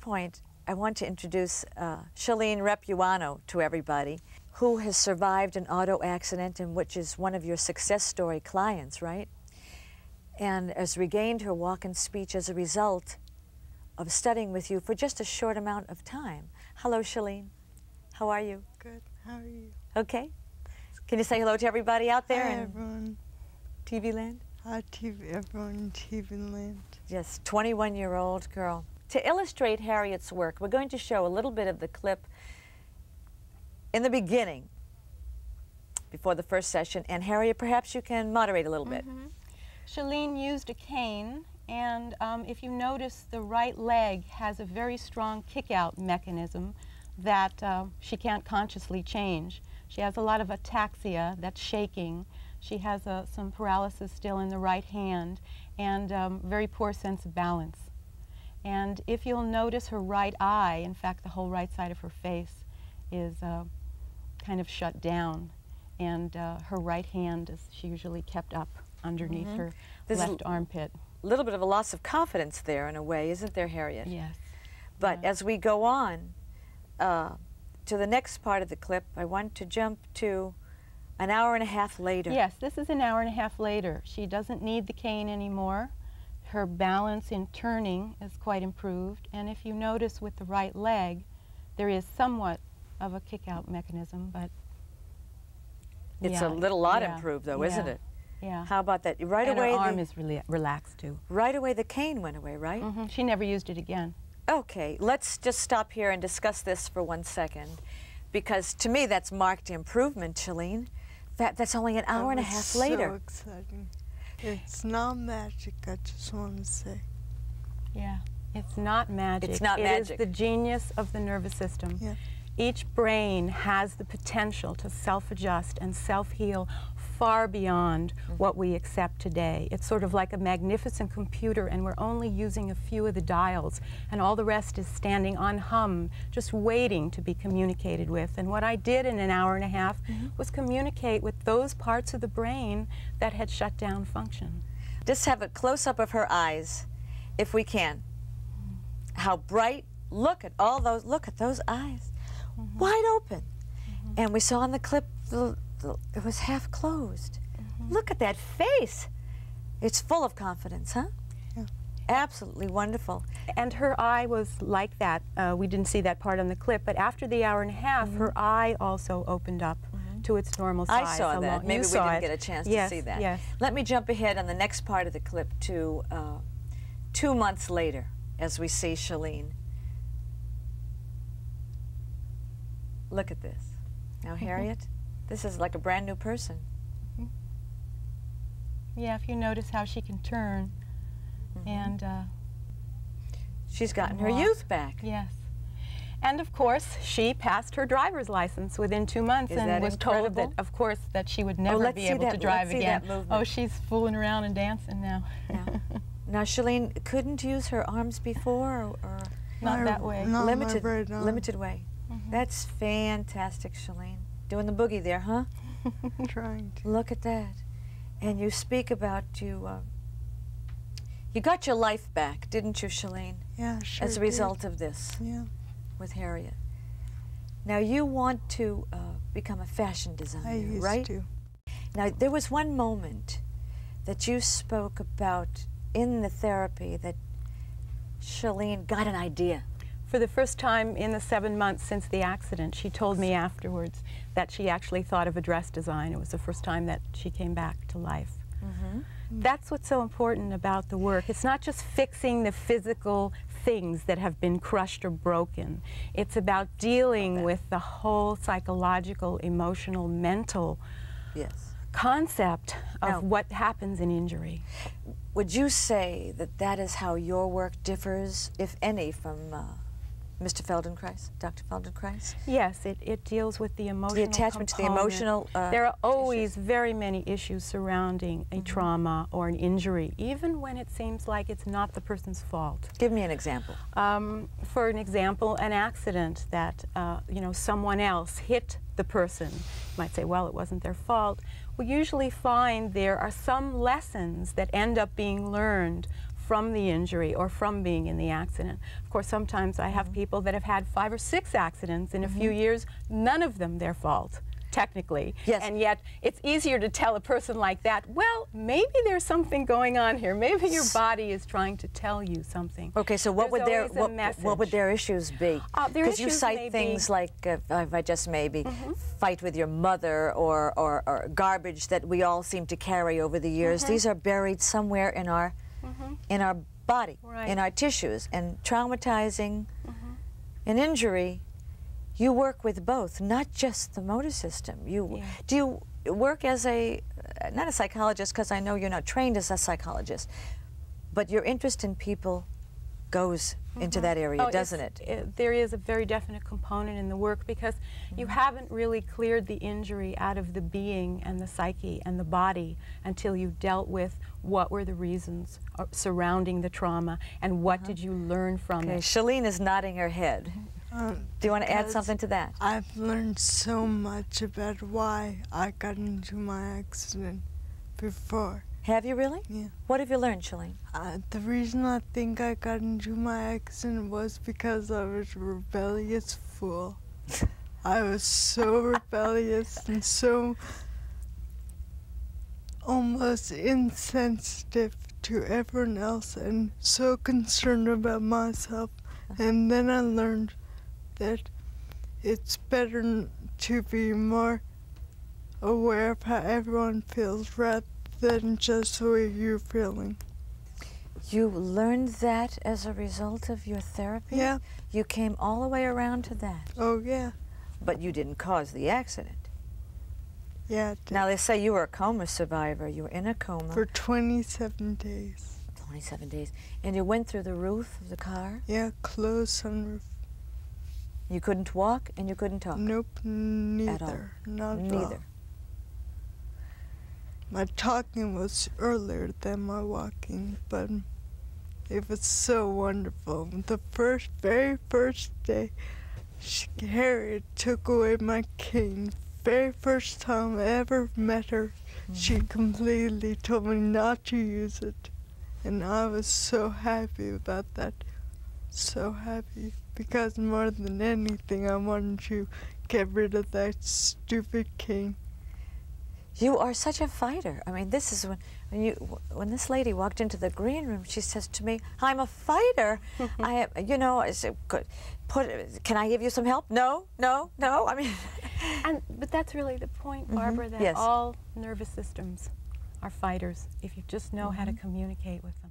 point, I want to introduce Shalene Repuano to everybody, who has survived an auto accident and which is one of your success story clients, right? And has regained her walk and speech as a result of studying with you for just a short amount of time. Hello, Shalene. How are you? Good. How are you? Okay. Can you say hello to everybody out there? Hi, everyone. TV land? Hi, everyone in TV land. Yes, 21-year-old girl. To illustrate Harriet's work, we're going to show a little bit of the clip in the beginning, before the first session. And Harriet, perhaps you can moderate a little bit. Shalene used a cane, and if you notice, the right leg has a very strong kick-out mechanism that she can't consciously change. She has a lot of ataxia, that's shaking. She has some paralysis still in the right hand, and very poor sense of balance. And if you'll notice her right eye, in fact, the whole right side of her face is kind of shut down, and her right hand is usually kept up underneath her left armpit. A little bit of a loss of confidence there in a way, isn't there, Harriet? Yes. But as we go on to the next part of the clip, I want to jump to an hour and a half later. Yes, this is an hour and a half later. She doesn't need the cane anymore. Her balance in turning is quite improved, and if you notice with the right leg, there is somewhat of a kick-out mechanism, but it's a lot improved, though, isn't it? Yeah. How about that? Right and away, her arm is really relaxed too. Right away, the cane went away, right? She never used it again. Okay, let's just stop here and discuss this for 1 second, because to me that's marked improvement, Shalene. That's only an hour and a half later. So exciting. It's not magic, I just want to say. Yeah, it's not magic. It's not magic. It is the genius of the nervous system. Yeah. Each brain has the potential to self-adjust and self-heal far beyond what we accept today. It's sort of like a magnificent computer, and we're only using a few of the dials, and all the rest is standing on hum, just waiting to be communicated with. And what I did in an hour and a half was communicate with those parts of the brain that had shut down function. Just have a close-up of her eyes, if we can. How bright, look at those eyes. Wide open. And we saw in the clip, it was half closed. Look at that face. It's full of confidence, huh? Yeah. Absolutely wonderful. And her eye was like that. We didn't see that part on the clip, but after the hour and a half, her eye also opened up to its normal size. I saw that. Maybe we didn't get a chance to see that. Yes. Let me jump ahead on the next part of the clip to 2 months later, as we see Shalene. Look at this. Now, Harriet, this is like a brand new person. Yeah, if you notice how she can turn and she's gotten her youth back. Yes. And of course, she passed her driver's license within 2 months and was told that, of course, that she would never be able to drive again. Oh, she's fooling around and dancing now. Yeah. Now, Shalene couldn't use her arms before, or not that way. Not limited way. That's fantastic, Shalene. Doing the boogie there, huh? Trying to. Look at that. And you speak about you got your life back, didn't you, Shalene? Yeah, sure as a result of this. Yeah. With Harriet. Now you want to become a fashion designer, I used right? to. Now there was one moment that you spoke about in the therapy that Shalene got an idea. For the first time in the 7 months since the accident, she told me afterwards that she actually thought of a dress design. It was the first time that she came back to life. That's what's so important about the work. It's not just fixing the physical things that have been crushed or broken. It's about dealing with the whole psychological, emotional, mental concept of what happens in injury. Would you say that that is how your work differs, if any, from Mr. Feldenkrais, Dr. Feldenkrais? Yes, it deals with the emotional the attachment component. To the emotional there are always very many issues surrounding a trauma or an injury, even when it seems like it's not the person's fault. Give me an example. For an example, an accident that you know, someone else hit the person. You might say, well, it wasn't their fault. We usually find there are some lessons that end up being learned from the injury or from being in the accident. Of course, sometimes I have people that have had 5 or 6 accidents in a few years, none of them their fault, technically. Yes. And yet it's easier to tell a person like that, well, maybe there's something going on here. Maybe your body is trying to tell you something. Okay, so what would their issues be? Because you cite things like, if I just maybe, fight with your mother or garbage that we all seem to carry over the years. These are buried somewhere in our body, in our tissues, and traumatizing an injury. You work with both, not just the motor system. Do you work as not a psychologist, because I know you're not trained as a psychologist, but your interest in people goes into that area, doesn't it? There is a very definite component in the work, because you haven't really cleared the injury out of the being and the psyche and the body until you've dealt with what were the reasons surrounding the trauma and what did you learn from it. Shalene is nodding her head. Do you want to add something to that? I've learned so much about why I got into my accident before. Have you really? Yeah. What have you learned, Shalene? The reason I think I got into my accident was because I was a rebellious fool. I was so rebellious and so almost insensitive to everyone else and so concerned about myself. And then I learned that it's better to be more aware of how everyone feels rather than just the way you're feeling. You learned that as a result of your therapy? Yeah. You came all the way around to that? Oh, yeah. But you didn't cause the accident? Yeah, I did. Now, they say you were a coma survivor. You were in a coma. For 27 days. 27 days. And you went through the roof of the car? Yeah, closed sunroof. You couldn't walk and you couldn't talk? Nope, neither. At all? Not at all. Neither. My talking was earlier than my walking, but it was so wonderful. The very first day, Harriet took away my cane. Very first time I ever met her, she completely told me not to use it. And I was so happy about that. So happy. Because more than anything, I wanted to get rid of that stupid cane. You are such a fighter. I mean, this is when this lady walked into the green room, she says to me, "I'm a fighter." I said, "Can I give you some help?" No. I mean, but that's really the point, Barbara, that all nervous systems are fighters if you just know how to communicate with them.